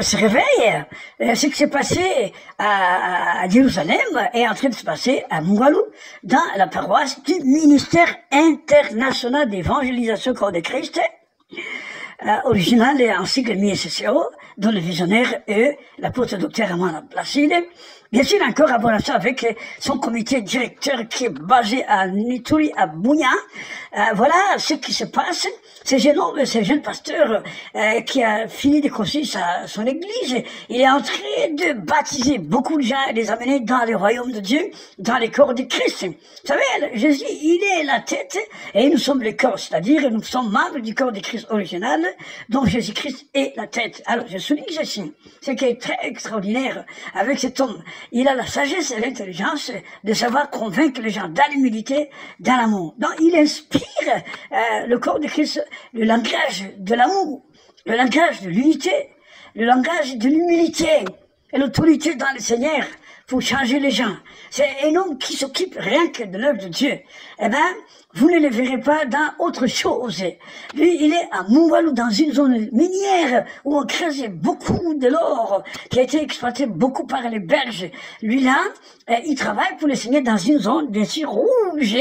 se réveille. Ce qui s'est passé à Jérusalem est en train de se passer à Mungwalu, dans la paroisse du ministère international d'évangélisation Corps de Christ, original en sigle MISCO, dont le visionnaire est l'apôtre docteur Amanda Placide. Bien sûr, encore en relation avec son comité directeur qui est basé à Nituri, à Bunia. Voilà ce qui se passe. Ce jeune pasteur qui a fini de construire son église, il est en train de baptiser beaucoup de gens et les amener dans le royaume de Dieu, dans les corps de Christ. Vous savez, Jésus, il est la tête et nous sommes les corps, c'est-à-dire nous sommes membres du corps de Christ original, dont Jésus-Christ est la tête. Alors, je souligne ceci, ce qui est très extraordinaire avec cet homme. Il a la sagesse et l'intelligence de savoir convaincre les gens dans l'humilité, dans l'amour. Donc, il inspire le corps de Christ, le langage de l'amour, le langage de l'unité, le langage de l'humilité et l'autorité dans le Seigneur pour changer les gens. C'est un homme qui s'occupe rien que de l'œuvre de Dieu. Eh ben, vous ne le verrez pas dans autre chose. Lui, il est à Mungwalu, dans une zone minière où on creusait beaucoup de l'or, qui a été exploité beaucoup par les Belges. Lui là, il travaille pour le Seigneur dans une zone, bien sûr, rouge.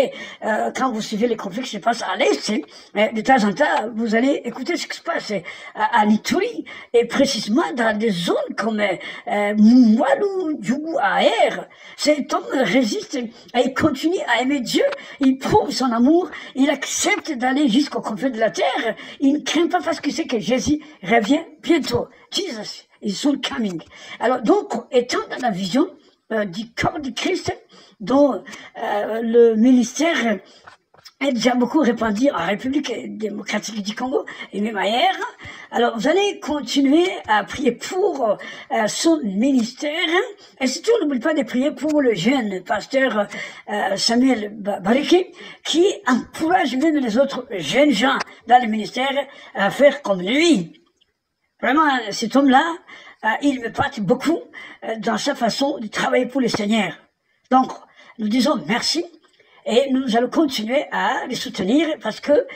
Quand vous suivez les conflits qui se passent à l'Est, de temps en temps, vous allez écouter ce qui se passe à Lituri, et précisément dans des zones comme Mungwalu, Djougou, Aer. Cet homme résiste et il continue à aimer Dieu, il prouve son amour, il accepte d'aller jusqu'au confins de la terre, il ne craint pas parce qu'il sait que Jésus revient bientôt. Jesus is soon coming. Alors donc, étant dans la vision du corps de Christ, dont le ministère est déjà beaucoup répandu en République démocratique du Congo et même ailleurs. Alors, vous allez continuer à prier pour son ministère. Et surtout, n'oubliez pas de prier pour le jeune pasteur Samuel Bariki, qui encourage même les autres jeunes gens dans le ministère à faire comme lui. Vraiment, cet homme-là, il me prête beaucoup dans sa façon de travailler pour le Seigneur. Donc, nous disons merci. Et nous allons continuer à les soutenir parce que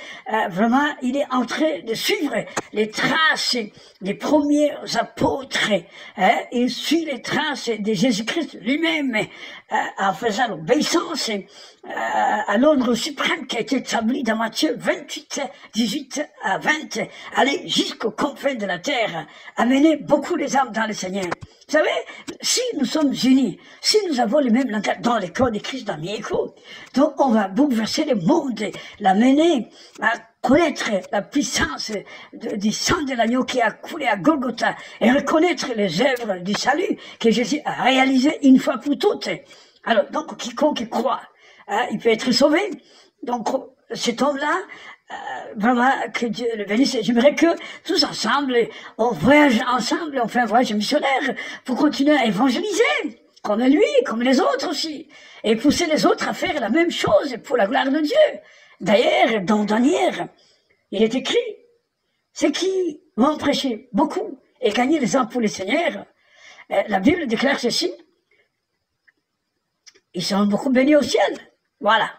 vraiment, il est en train de suivre les traces des premiers apôtres. Il suit les traces de Jésus-Christ lui-même en faisant l'obéissance à l'ordre suprême qui a été établi dans Matthieu 28, 18 à 20. Aller jusqu'aux confins de la terre, amener beaucoup les âmes dans le Seigneur. Vous savez, si nous sommes unis, si nous avons le même langage dans les corps de Christ, dans Mieko, donc on va bouleverser le monde, l'amener à connaître la puissance du sang de l'agneau qui a coulé à Golgotha et reconnaître les œuvres du salut que Jésus a réalisées une fois pour toutes. Alors, donc, quiconque croit, il peut être sauvé. Donc, cet homme-là, vraiment, que Dieu le bénisse. J'aimerais que tous ensemble, on voyage ensemble, on fait un voyage missionnaire pour continuer à évangéliser, comme lui, comme les autres aussi, et pousser les autres à faire la même chose pour la gloire de Dieu. D'ailleurs, dans Daniel, il est écrit, ceux qui vont prêcher beaucoup et gagner les âmes pour le Seigneur, la Bible déclare ceci, ils seront beaucoup bénis au ciel. Voilà.